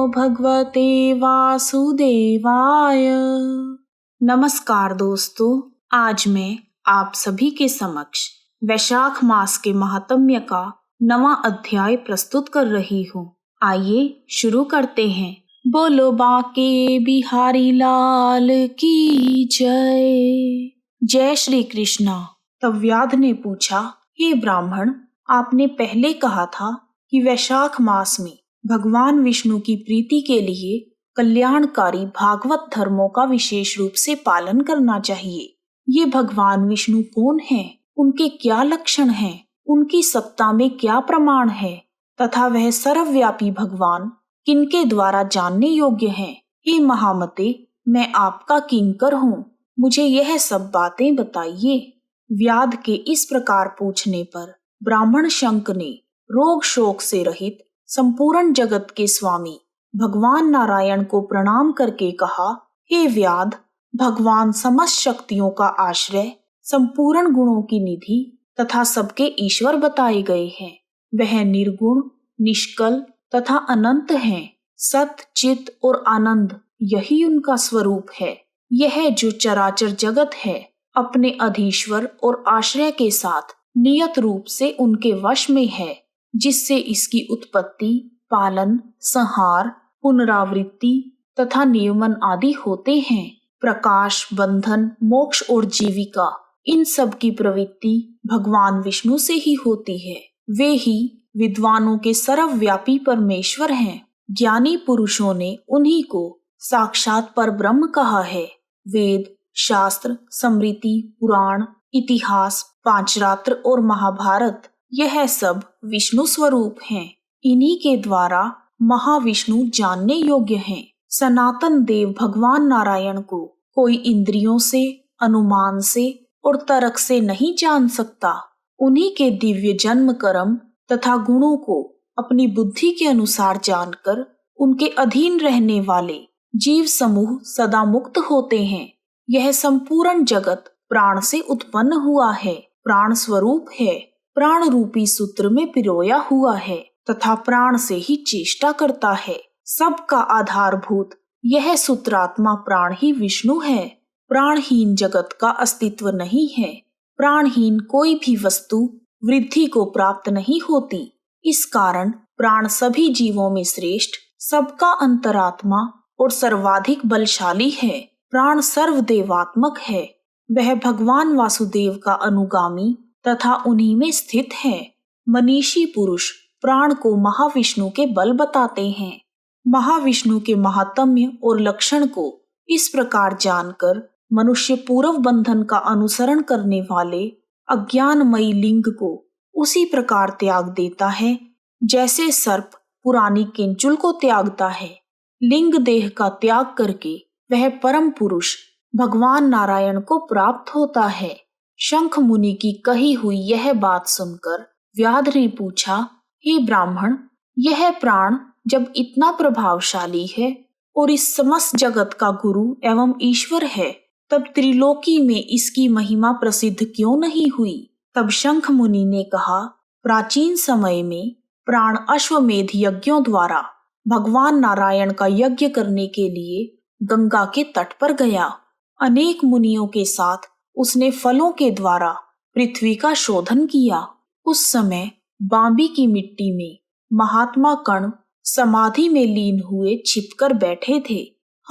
भगवते वासुदेवाय। नमस्कार दोस्तों, आज मैं आप सभी के समक्ष वैशाख मास के महात्म्य का 9वां अध्याय प्रस्तुत कर रही हूँ। आइए शुरू करते हैं। बोलो बांके बिहारी लाल की जय। जय श्री कृष्णा। तब व्याध ने पूछा, हे ब्राह्मण, आपने पहले कहा था कि वैशाख मास में भगवान विष्णु की प्रीति के लिए कल्याणकारी भागवत धर्मों का विशेष रूप से पालन करना चाहिए। ये भगवान विष्णु कौन हैं? उनके क्या लक्षण हैं? उनकी सत्ता में क्या प्रमाण है? तथा वह सर्वव्यापी भगवान किनके द्वारा जानने योग्य हैं? हे महामते, मैं आपका किंकर हूँ, मुझे यह सब बातें बताइए। व्याध के इस प्रकार पूछने पर ब्राह्मण शंख ने रोग शोक से रहित संपूर्ण जगत के स्वामी भगवान नारायण को प्रणाम करके कहा, हे व्याध, भगवान समस्त शक्तियों का आश्रय, संपूर्ण गुणों की निधि तथा सबके ईश्वर बताए गए हैं। वह निर्गुण, निष्कल तथा अनंत हैं। सत, चित और आनंद यही उनका स्वरूप है। यह जो चराचर जगत है अपने अधीश्वर और आश्रय के साथ नियत रूप से उनके वश में है, जिससे इसकी उत्पत्ति, पालन, संहार, पुनरावृत्ति तथा नियमन आदि होते हैं। प्रकाश, बंधन, मोक्ष और जीविका, इन सब की प्रवृत्ति भगवान विष्णु से ही होती है। वे ही विद्वानों के सर्वव्यापी परमेश्वर हैं। ज्ञानी पुरुषों ने उन्हीं को साक्षात परब्रह्म कहा है। वेद, शास्त्र, स्मृति, पुराण, इतिहास, पांचरात्र और महाभारत, यह सब विष्णु स्वरूप हैं। इन्हीं के द्वारा महाविष्णु जानने योग्य हैं। सनातन देव भगवान नारायण को कोई इंद्रियों से, अनुमान से और तर्क से नहीं जान सकता। उन्हीं के दिव्य जन्म कर्म तथा गुणों को अपनी बुद्धि के अनुसार जानकर उनके अधीन रहने वाले जीव समूह सदा मुक्त होते हैं। यह संपूर्ण जगत प्राण से उत्पन्न हुआ है, प्राण स्वरूप है, प्राण रूपी सूत्र में पिरोया हुआ है तथा प्राण से ही चेष्टा करता है। सबका आधारभूत यह सूत्रात्मा प्राण ही विष्णु है। प्राणहीन जगत का अस्तित्व नहीं है। प्राणहीन कोई भी वस्तु वृद्धि को प्राप्त नहीं होती। इस कारण प्राण सभी जीवों में श्रेष्ठ, सबका अंतरात्मा और सर्वाधिक बलशाली है। प्राण सर्वदेवात्मक है। वह भगवान वासुदेव का अनुगामी तथा उन्हीं में स्थित है। मनीषी पुरुष प्राण को महाविष्णु के बल बताते हैं। महाविष्णु के महात्म्य और लक्षण को इस प्रकार जानकर मनुष्य पूर्व बंधन का अनुसरण करने वाले अज्ञानमयी लिंग को उसी प्रकार त्याग देता है जैसे सर्प पुरानी केंचुल को त्यागता है। लिंग देह का त्याग करके वह परम पुरुष भगवान नारायण को प्राप्त होता है। शंख मुनि की कही हुई यह बात सुनकर व्याध ने पूछा, हे ब्राह्मण, यह प्राण जब इतना प्रभावशाली है और इस समस्त जगत का गुरु एवं ईश्वर है, तब त्रिलोकी में इसकी महिमा प्रसिद्ध क्यों नहीं हुई? तब शंख मुनि ने कहा, प्राचीन समय में प्राण अश्वमेध यज्ञों द्वारा भगवान नारायण का यज्ञ करने के लिए गंगा के तट पर गया। अनेक मुनियों के साथ उसने फलों के द्वारा पृथ्वी का शोधन किया। उस समय बांबी की मिट्टी में महात्मा कर्ण समाधि में लीन हुए छिपकर बैठे थे।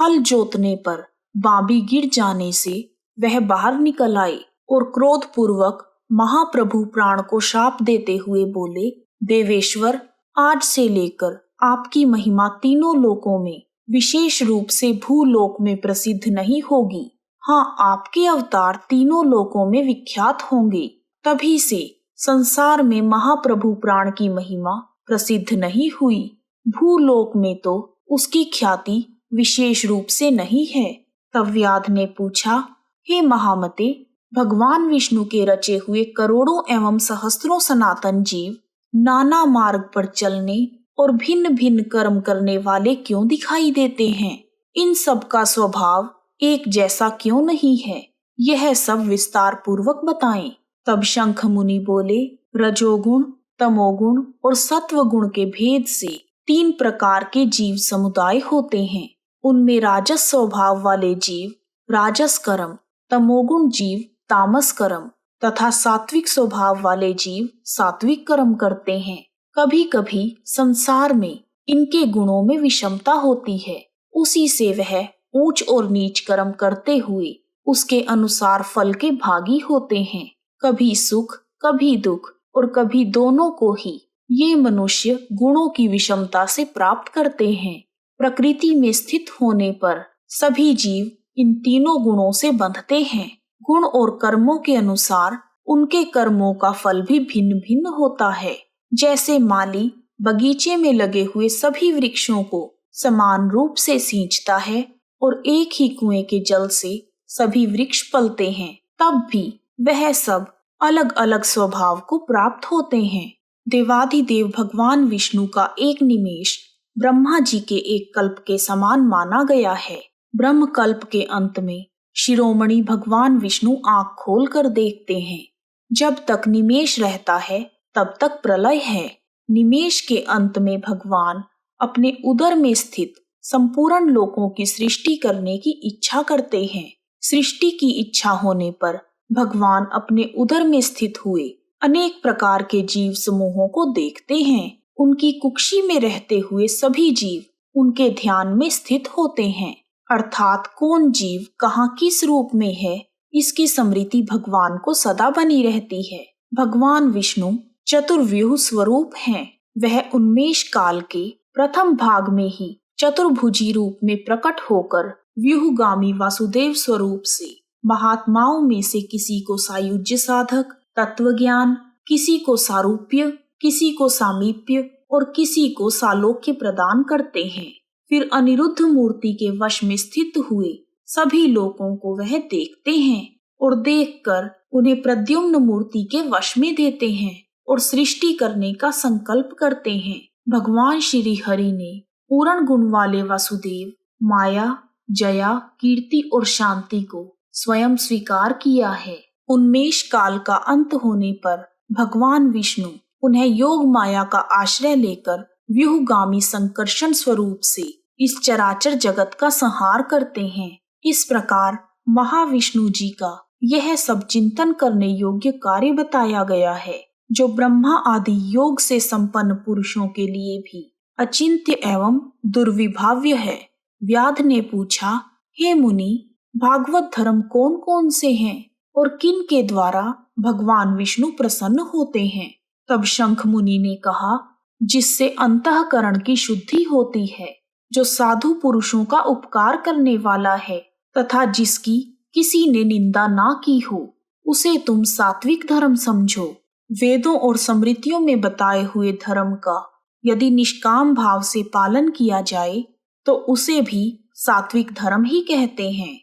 हल जोतने पर बांबी गिर जाने से वह बाहर निकल आए और क्रोध पूर्वक महाप्रभु प्राण को शाप देते हुए बोले, देवेश्वर, आज से लेकर आपकी महिमा तीनों लोकों में, विशेष रूप से भूलोक में प्रसिद्ध नहीं होगी। हाँ, आपके अवतार तीनों लोकों में विख्यात होंगे। तभी से संसार में महाप्रभु प्राण की महिमा प्रसिद्ध नहीं हुई। भूलोक में तो उसकी ख्याति विशेष रूप से नहीं है। तब व्याध ने पूछा, हे महामते, भगवान विष्णु के रचे हुए करोड़ों एवं सहस्त्रों सनातन जीव नाना मार्ग पर चलने और भिन्न भिन्न कर्म करने वाले क्यों दिखाई देते हैं? इन सब का स्वभाव एक जैसा क्यों नहीं है? यह सब विस्तार पूर्वक बताएं। तब शंख मुनि बोले, रजोगुण, तमोगुण और सत्व गुण के भेद से तीन प्रकार के जीव समुदाय होते हैं। उनमें राजस स्वभाव वाले जीव राजस कर्म, तमोगुण जीव तामस कर्म तथा सात्विक स्वभाव वाले जीव सात्विक कर्म करते हैं। कभी कभी संसार में इनके गुणों में विषमता होती है, उसी से वह ऊंच और नीच कर्म करते हुए उसके अनुसार फल के भागी होते हैं। कभी सुख, कभी दुख और कभी दोनों को ही ये मनुष्य गुणों की विषमता से प्राप्त करते हैं। प्रकृति में स्थित होने पर सभी जीव इन तीनों गुणों से बंधते हैं। गुण और कर्मों के अनुसार उनके कर्मों का फल भी भिन्न भिन्न होता है। जैसे माली बगीचे में लगे हुए सभी वृक्षों को समान रूप से सींचता है और एक ही कुएं के जल से सभी वृक्ष पलते हैं, तब भी वह सब अलग अलग स्वभाव को प्राप्त होते हैं। देवाधिदेव भगवान विष्णु का एक निमेष ब्रह्मा जी के एक कल्प के समान माना गया है। ब्रह्म कल्प के अंत में शिरोमणि भगवान विष्णु आंख खोल कर देखते हैं। जब तक निमेष रहता है तब तक प्रलय है। निमेष के अंत में भगवान अपने उदर में स्थित संपूर्ण लोकों की सृष्टि करने की इच्छा करते हैं। सृष्टि की इच्छा होने पर भगवान अपने उदर में स्थित हुए अनेक प्रकार के जीव समूहों को देखते हैं। उनकी कुक्षी में रहते हुए सभी जीव उनके ध्यान में स्थित होते हैं, अर्थात कौन जीव कहाँ किस रूप में है, इसकी स्मृति भगवान को सदा बनी रहती है। भगवान विष्णु चतुर्व्यूह स्वरूप हैं। वह उन्मेष काल के प्रथम भाग में ही चतुर्भुजी रूप में प्रकट होकर व्यूहगामी वासुदेव स्वरूप से महात्माओं में से किसी को सायुज्य साधक, तत्वज्ञान, किसी को सारूप्य, किसी को सामीप्य और किसी को सालोक्य प्रदान करते हैं। फिर अनिरुद्ध मूर्ति के वश में स्थित हुए सभी लोगों को वह देखते हैं और देखकर उन्हें प्रद्युम्न मूर्ति के वश में देते हैं और सृष्टि करने का संकल्प करते हैं। भगवान श्री हरि ने पूर्ण गुण वाले वासुदेव, माया, जया, कीर्ति और शांति को स्वयं स्वीकार किया है। उन्मेष काल का अंत होने पर भगवान विष्णु उन्हें योग माया का आश्रय लेकर व्यूहगामी संकर्षण स्वरूप से इस चराचर जगत का संहार करते हैं। इस प्रकार महाविष्णु जी का यह सब चिंतन करने योग्य कार्य बताया गया है, जो ब्रह्मा आदि योग से संपन्न पुरुषों के लिए भी अचिंत्य एवं दुर्विभाव्य है। व्याध ने पूछा, हे मुनि, भागवत धर्म कौन कौन से हैं और किन के द्वारा भगवान विष्णु प्रसन्न होते हैं? तब शंख मुनि ने कहा, जिससे अंतःकरण की शुद्धि होती है, जो साधु पुरुषों का उपकार करने वाला है तथा जिसकी किसी ने निंदा ना की हो, उसे तुम सात्विक धर्म समझो। वेदों और स्मृतियों में बताए हुए धर्म का यदि निष्काम भाव से पालन किया जाए तो उसे भी सात्विक धर्म ही कहते हैं।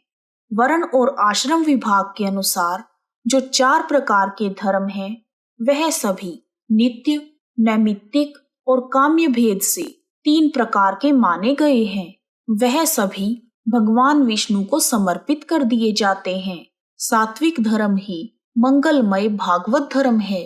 वर्ण और आश्रम विभाग के अनुसार जो 4 प्रकार के धर्म हैं, वह सभी नित्य, नैमित्तिक और काम्य भेद से 3 प्रकार के माने गए हैं। वह सभी भगवान विष्णु को समर्पित कर दिए जाते हैं। सात्विक धर्म ही मंगलमय भागवत धर्म है।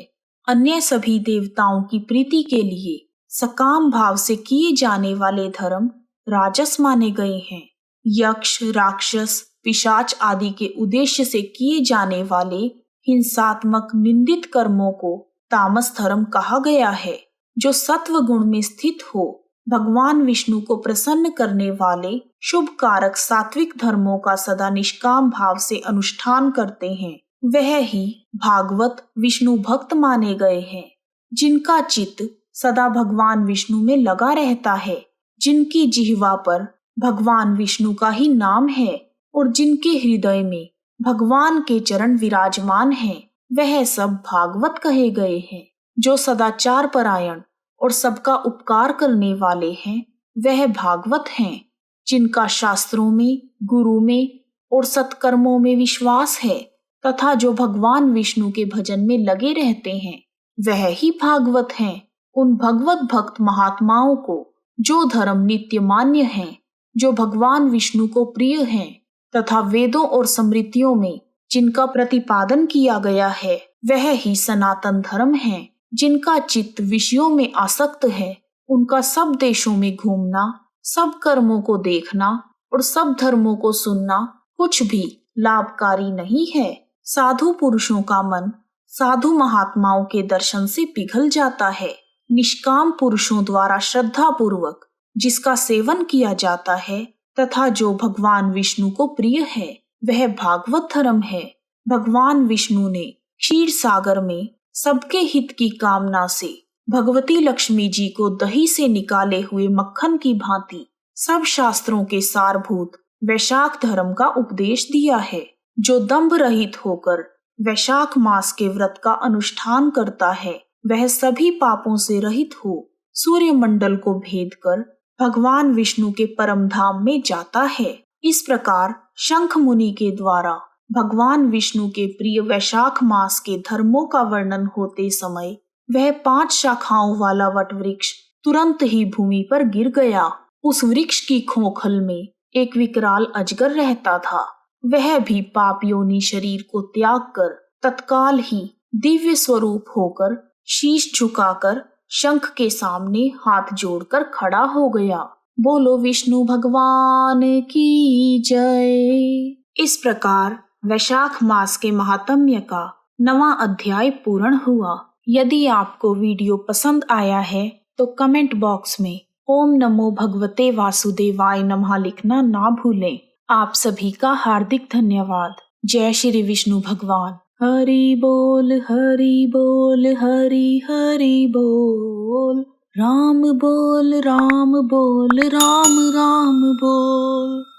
अन्य सभी देवताओं की प्रीति के लिए सकाम भाव से किए जाने वाले धर्म राजस माने गए हैं। यक्ष, राक्षस, पिशाच आदि के उद्देश्य से किए जाने वाले हिंसात्मक निंदित कर्मों को तामस धर्म कहा गया है। जो सत्व गुण में स्थित हो, भगवान विष्णु को प्रसन्न करने वाले शुभ कारक सात्विक धर्मों का सदा निष्काम भाव से अनुष्ठान करते हैं, वह ही भागवत विष्णु भक्त माने गए हैं। जिनका चित्त सदा भगवान विष्णु में लगा रहता है, जिनकी जिह्वा पर भगवान विष्णु का ही नाम है और जिनके हृदय में भगवान के चरण विराजमान हैं, वह सब भागवत कहे गए हैं। जो सदाचार परायण और सबका उपकार करने वाले हैं, वह भागवत हैं। जिनका शास्त्रों में, गुरु में और सत्कर्मों में विश्वास है तथा जो भगवान विष्णु के भजन में लगे रहते हैं, वह ही भागवत हैं। उन भगवत भक्त महात्माओं को जो धर्म नित्य मान्य हैं, जो भगवान विष्णु को प्रिय हैं तथा वेदों और स्मृतियों में जिनका प्रतिपादन किया गया है, वह ही सनातन धर्म है। जिनका चित्त विषयों में आसक्त है, उनका सब देशों में घूमना, सब कर्मों को देखना और सब धर्मों को सुनना कुछ भी लाभकारी नहीं है। साधु पुरुषों का मन साधु महात्माओं के दर्शन से पिघल जाता है। निष्काम पुरुषों द्वारा श्रद्धा पूर्वक जिसका सेवन किया जाता है तथा जो भगवान विष्णु को प्रिय है वह भागवत धर्म है। भगवान विष्णु ने क्षीर सागर में सबके हित की कामना से भगवती लक्ष्मी जी को दही से निकाले हुए मक्खन की भांति सब शास्त्रों के सारभूत वैशाख धर्म का उपदेश दिया है। जो दंभ रहित होकर वैशाख मास के व्रत का अनुष्ठान करता है वह सभी पापों से रहित हो सूर्य मंडल को भेद कर भगवान विष्णु के परम धाम में जाता है। इस प्रकार शंख मुनि के द्वारा भगवान विष्णु के प्रिय वैशाख मास के धर्मों का वर्णन होते समय वह 5 शाखाओं वाला वट वृक्ष तुरंत ही भूमि पर गिर गया। उस वृक्ष की खोखल में एक विकराल अजगर रहता था। वह भी पाप योनि शरीर को त्याग कर तत्काल ही दिव्य स्वरूप होकर शीश झुकाकर शंख के सामने हाथ जोड़कर खड़ा हो गया। बोलो विष्णु भगवान की जय। इस प्रकार वैशाख मास के महात्म्य का 9वां अध्याय पूर्ण हुआ। यदि आपको वीडियो पसंद आया है तो कमेंट बॉक्स में ओम नमो भगवते वासुदेवाय नमः लिखना ना भूलें। आप सभी का हार्दिक धन्यवाद। जय श्री विष्णु भगवान। हरि बोल हरि बोल हरि हरि बोल। राम बोल राम बोल राम राम बोल।